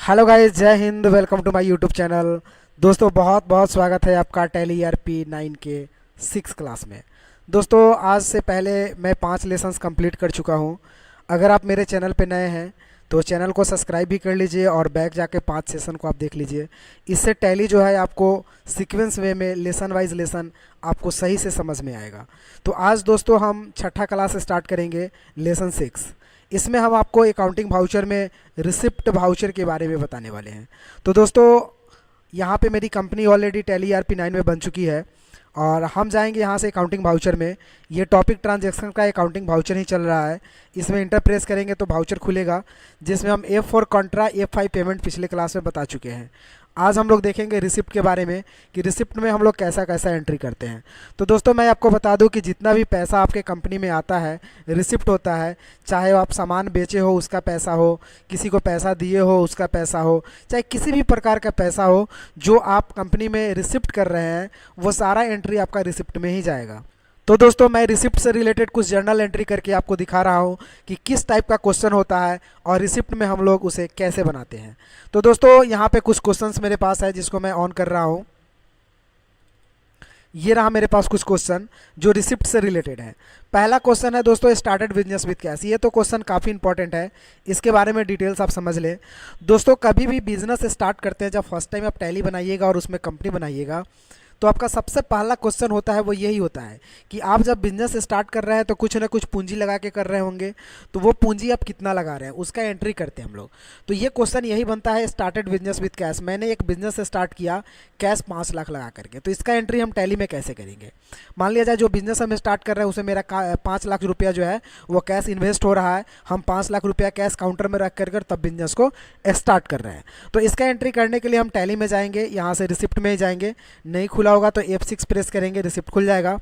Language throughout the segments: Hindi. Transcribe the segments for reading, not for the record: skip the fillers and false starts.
हेलो गाइस, जय हिंद। Welcome to my YouTube channel. दोस्तों, बहुत बहुत स्वागत है आपका टैली ईआरपी 9 के 6 क्लास में। दोस्तों, आज से पहले मैं 5 लेसन्स कंप्लीट कर चुका हूं। अगर आप मेरे चैनल पे नए हैं तो चैनल को सब्सक्राइब भी कर लीजिए और बैक जाके 5 सेशन को आप देख लीजिए। इससे टैली जो है आपको सीक्वेंस वे में लेसन वाइज लेसन आपको सही से समझ में आएगा। तो आज दोस्तों हम छठा क्लास स्टार्ट करेंगे, लेसन 6। इसमें हम आपको अकाउंटिंग वाउचर में रिसिप्ट वाउचर के बारे में बताने वाले हैं। तो दोस्तों, यहाँ पे मेरी कंपनी ऑलरेडी टैली ईआरपी 9 में बन चुकी है और हम जाएंगे यहाँ से अकाउंटिंग वाउचर में। ये टॉपिक ट्रांजैक्शन का अकाउंटिंग वाउचर ही चल रहा है। इसमें इंटर प्रेस करेंगे तो वाउचर खुलेगा, जिसमें हम F4 कॉन्ट्रा F5 पेमेंट पिछले क्लास में बता चुके हैं। आज हम लोग देखेंगे रिसिप्ट के बारे में कि रिसिप्ट में हम लोग कैसा कैसा एंट्री करते हैं। तो दोस्तों, मैं आपको बता दूं कि जितना भी पैसा आपके कंपनी में आता है रिसिप्ट होता है। चाहे आप सामान बेचे हो उसका पैसा हो, किसी को पैसा दिए हो उसका पैसा हो, चाहे किसी भी प्रकार का पैसा हो, जो आप कंपनी में रिसिप्ट कर रहे हैं वो सारा एंट्री आपका रिसिप्ट में ही जाएगा। तो दोस्तों, मैं रिसिप्ट से रिलेटेड कुछ जर्नल एंट्री करके आपको दिखा रहा हूँ कि किस टाइप का क्वेश्चन होता है और रिसिप्ट में हम लोग उसे कैसे बनाते हैं। तो दोस्तों, यहाँ पे कुछ क्वेश्चंस मेरे पास है जिसको मैं ऑन कर रहा हूँ। ये रहा मेरे पास कुछ क्वेश्चन जो रिसिप्ट से रिलेटेड है। पहला क्वेश्चन है दोस्तों, स्टार्टेड बिजनेस विद कैश। ये तो क्वेश्चन काफ़ी इंपॉर्टेंट है, इसके बारे में डिटेल्स आप समझ लें। दोस्तों, कभी भी बिजनेस स्टार्ट करते हैं, जब फर्स्ट टाइम आप टैली बनाइएगा और उसमें कंपनी बनाइएगा, तो आपका सबसे पहला क्वेश्चन होता है वो यही होता है कि आप जब बिजनेस स्टार्ट कर रहे हैं तो कुछ ना कुछ पूंजी लगा के कर रहे होंगे। तो वो पूंजी आप कितना लगा रहे हैं उसका एंट्री करते हैं हम लोग। तो ये क्वेश्चन यही बनता है, स्टार्टेड बिजनेस विद कैश। मैंने एक बिजनेस स्टार्ट किया कैश 5 लाख लगा करके, तो इसका एंट्री हम टैली में कैसे करेंगे। मान लिया जाए जो बिजनेस हम स्टार्ट कर रहे हैं उसे मेरा 5 लाख रुपया जो है वो कैश इन्वेस्ट हो रहा है। हम 5 लाख रुपया कैश काउंटर में रख कर तब बिजनेस को स्टार्ट कर रहे हैं। तो इसका एंट्री करने के लिए हम टैली में जाएंगे, यहाँ से रिसिप्ट में ही जाएंगे। नहीं खुला होगा तो F6 प्रेस करेंगे, रिसिप्ट खुल जाएगा।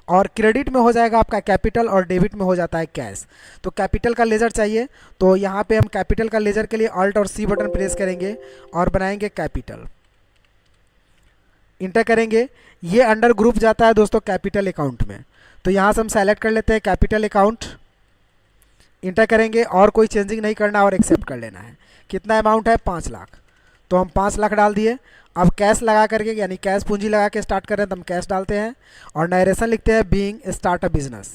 और क्रेडिट में हो जाएगा आपका कैपिटल और डेबिट में हो जाता है कैश। तो कैपिटल का लेजर चाहिए, तो यहाँ पे हम कैपिटल का लेजर के लिए Alt और C बटन प्रेस करेंगे और बनाएंगे कैपिटल। इंटर करेंगे, ये अंडर ग्रुप जाता है दोस्तों कैपिटल अकाउंट में। तो यहाँ से हम सेलेक्ट कर लेते हैं कैपिटल अकाउंट। इंटर करेंगे और कोई चेंजिंग नहीं करना और एक्सेप्ट कर लेना है। कितना अमाउंट है? 5 लाख। तो हम 5 लाख डाल दिए। अब कैश लगा करके यानी कैश पूंजी लगा के स्टार्ट कर रहे हैं तो हम कैश डालते हैं और नरेशन लिखते हैं बीइंग स्टार्ट अ बिजनेस।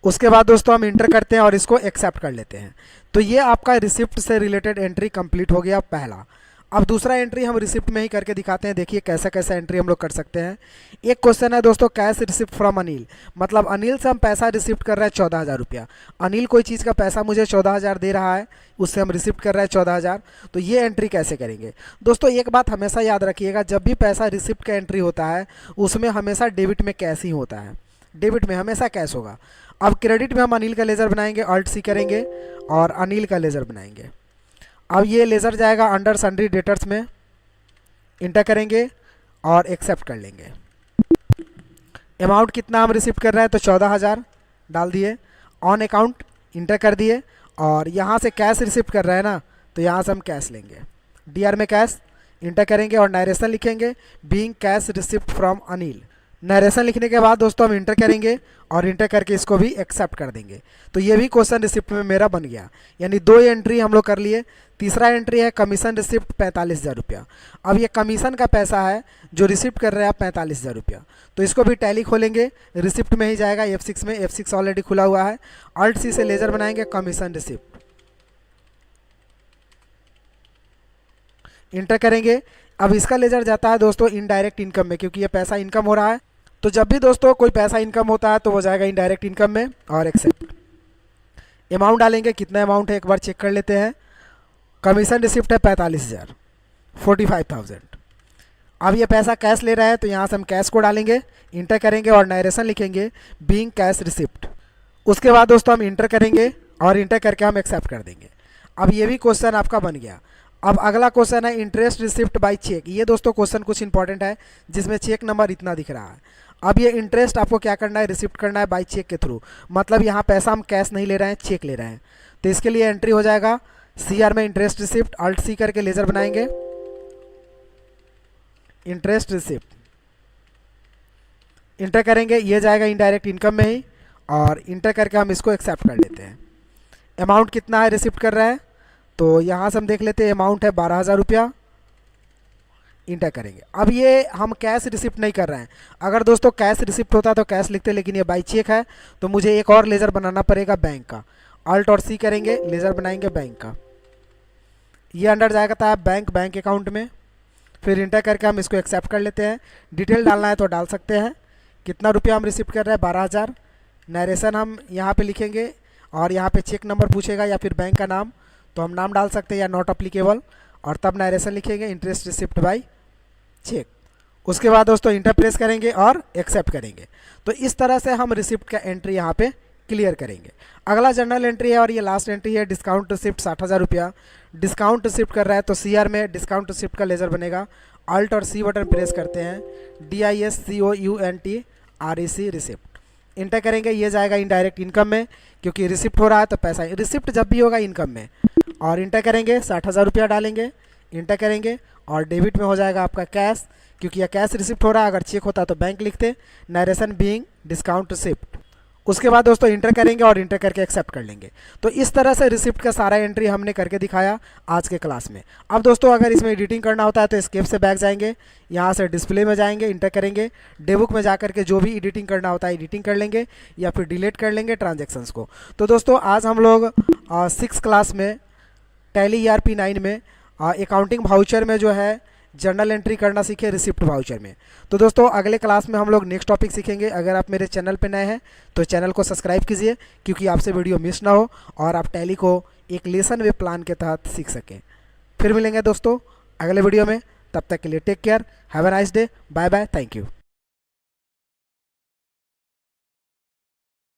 उसके बाद दोस्तों हम इंटर करते हैं और इसको एक्सेप्ट कर लेते हैं। तो ये आपका रिसिप्ट से रिलेटेड एंट्री कंप्लीट हो गया पहला। अब दूसरा एंट्री हम रिसिप्ट में ही करके दिखाते हैं। देखिए कैसा कैसा एंट्री हम लोग कर सकते हैं। एक क्वेश्चन है दोस्तों, कैश रिसिप्ट फ्रॉम अनिल। मतलब अनिल से हम पैसा रिसिप्ट कर रहे हैं 14,000 रुपया। अनिल कोई चीज़ का पैसा मुझे 14,000 दे रहा है, उससे हम रिसिप्ट कर रहे हैं 14,000। तो ये एंट्री कैसे करेंगे दोस्तों? एक बात हमेशा याद रखिएगा, जब भी पैसा रिसिप्ट का एंट्री होता है उसमें हमेशा डेबिट में कैश ही होता है। डेबिट में हमेशा कैश होगा। अब क्रेडिट में हम अनिल का लेज़र बनाएंगे, Alt C करेंगे और अनिल का लेज़र बनाएंगे। अब ये लेज़र जाएगा अंडर सन्ड्री डेटर्स में। इंटर करेंगे और एक्सेप्ट कर लेंगे। अमाउंट कितना हम रिसिप्ट कर रहे हैं तो 14,000 डाल दिए। ऑन अकाउंट इंटर कर दिए और यहाँ से कैश रिसिप्ट कर रहे हैं ना, तो यहाँ से हम कैश लेंगे। DR में कैश इंटर करेंगे और नरेशन लिखेंगे being cash receipt from Anil. Narration लिखने के बाद दोस्तों हम इंटर करेंगे और इंटर करके इसको भी एक्सेप्ट कर देंगे। तो ये भी क्वेश्चन रिसिप्ट में मेरा बन गया, यानी 2 एंट्री हम लोग कर लिए। तीसरा एंट्री है कमीशन रिसिप्ट 45,000 रुपया। अब ये कमीशन का पैसा है जो रिसिप्ट कर रहे हैं आप 45,000 रुपया। तो इसको भी टैली खोलेंगे, रिसिप्ट में ही जाएगा F6 में। F6 ऑलरेडी खुला हुआ है। Alt C से लेजर बनाएंगे कमीशन रिसिप्ट। इंटर करेंगे। अब इसका लेजर जाता है दोस्तों इनडायरेक्ट इनकम में, क्योंकि ये पैसा इनकम हो रहा है। तो जब भी दोस्तों कोई पैसा इनकम होता है तो वो जाएगा इनडायरेक्ट इनकम में और एक्सेप्ट। अमाउंट डालेंगे, कितना अमाउंट है एक बार चेक कर लेते हैं। कमीशन रिसिप्ट है 45,000, 45,000। अब ये पैसा कैश ले रहा है तो यहाँ से हम कैश को डालेंगे, इंटर करेंगे और नरेशन लिखेंगे बीइंग कैश रिसिप्ट। उसके बाद दोस्तों हम इंटर करेंगे और इंटर करके हम एक्सेप्ट कर देंगे। अब ये भी क्वेश्चन आपका बन गया। अब अगला क्वेश्चन है इंटरेस्ट रिसिप्ट बाय चेक। ये दोस्तों क्वेश्चन कुछ इंपॉर्टेंट है, जिसमें चेक नंबर इतना दिख रहा है। अब ये इंटरेस्ट आपको क्या करना है, रिसिप्ट करना है बाय चेक के थ्रू। मतलब यहाँ पैसा हम कैश नहीं ले रहे हैं, चेक ले रहे हैं। तो इसके लिए एंट्री हो जाएगा CR में इंटरेस्ट रिसिप्ट। Alt C करके लेजर बनाएंगे, इंटरेस्ट रिसिप्ट। इंटर करेंगे, ये जाएगा इनडायरेक्ट इनकम में ही और इंटर करके हम इसको एक्सेप्ट कर लेते हैं। अमाउंट कितना है रिसिप्ट कर रहा है तो यहाँ से हम देख लेते हैं अमाउंट है 12,000 रुपया, इंटर करेंगे। अब ये हम कैश रिसिप्ट नहीं कर रहे हैं। अगर दोस्तों कैश रिसिप्ट होता तो कैश लिखते, लेकिन ये बाई चेक है तो मुझे एक और लेज़र बनाना पड़ेगा बैंक का। अल्ट और सी करेंगे, लेज़र बनाएंगे बैंक का। ये अंडर जाएगा था बैंक अकाउंट में, फिर इंटर करके हम इसको एक्सेप्ट कर लेते हैं। डिटेल डालना है तो डाल सकते हैं। कितना रुपया हम रिसिप्ट कर रहे हैं, 12,000। नरेशन हम यहाँ पे लिखेंगे और यहाँ पे चेक नंबर पूछेगा या फिर बैंक का नाम, तो हम नाम डाल सकते हैं या नॉट अप्लीकेबल, और तब नरेशन लिखेंगे इंटरेस्ट रिसिप्ट बाई चेक। उसके बाद दोस्तों इंटर प्रेस करेंगे और एक्सेप्ट करेंगे। तो इस तरह से हम रिसिप्ट का एंट्री यहाँ पे क्लियर करेंगे। अगला जर्नल एंट्री है और ये लास्ट एंट्री है, डिस्काउंट रिसिप्ट 60,000 रुपया। डिस्काउंट रिसिप्ट कर रहा है तो CR में डिस्काउंट रिसिप्ट का लेज़र बनेगा। अल्ट और सी बटन प्रेस करते हैं, DISCOUNT रिसिप्ट इंटर करेंगे। ये जाएगा इनडायरेक्ट इनकम में, क्योंकि रिसिप्ट हो रहा है तो पैसा, रिसिप्ट जब भी होगा इनकम में। और इंटर करेंगे, 60,000 रुपया डालेंगे, इंटर करेंगे और डेबिट में हो जाएगा आपका कैश, क्योंकि यह कैश रिसिप्ट हो रहा है। अगर चेक होता तो बैंक लिखते, नरेशन बीइंग डिस्काउंट रिसिप्ट। उसके बाद दोस्तों इंटर करेंगे और इंटर करके एक्सेप्ट कर लेंगे। तो इस तरह से रिसिप्ट का सारा एंट्री हमने करके दिखाया आज के क्लास में। अब दोस्तों अगर इसमें एडिटिंग करना होता है तो एस्केप से बैक जाएंगे, यहाँ से डिस्प्ले में जाएंगे, इंटर करेंगे, डेबुक में जाकर के जो भी एडिटिंग करना होता है एडिटिंग कर लेंगे या फिर डिलीट कर लेंगे ट्रांजेक्शन्स को। तो दोस्तों आज हम लोग 6 क्लास में टैली ERP 9 में अकाउंटिंग वाउचर में जो है जर्नल एंट्री करना सीखे, रिसिप्ट वाउचर में। तो दोस्तों अगले क्लास में हम लोग नेक्स्ट टॉपिक सीखेंगे। अगर आप मेरे चैनल पे नए हैं तो चैनल को सब्सक्राइब कीजिए, क्योंकि आपसे वीडियो मिस ना हो और आप टैली को एक लेसन वे प्लान के तहत सीख सकें। फिर मिलेंगे दोस्तों अगले वीडियो में, तब तक के लिए take care, have a nice day, bye bye, thank you.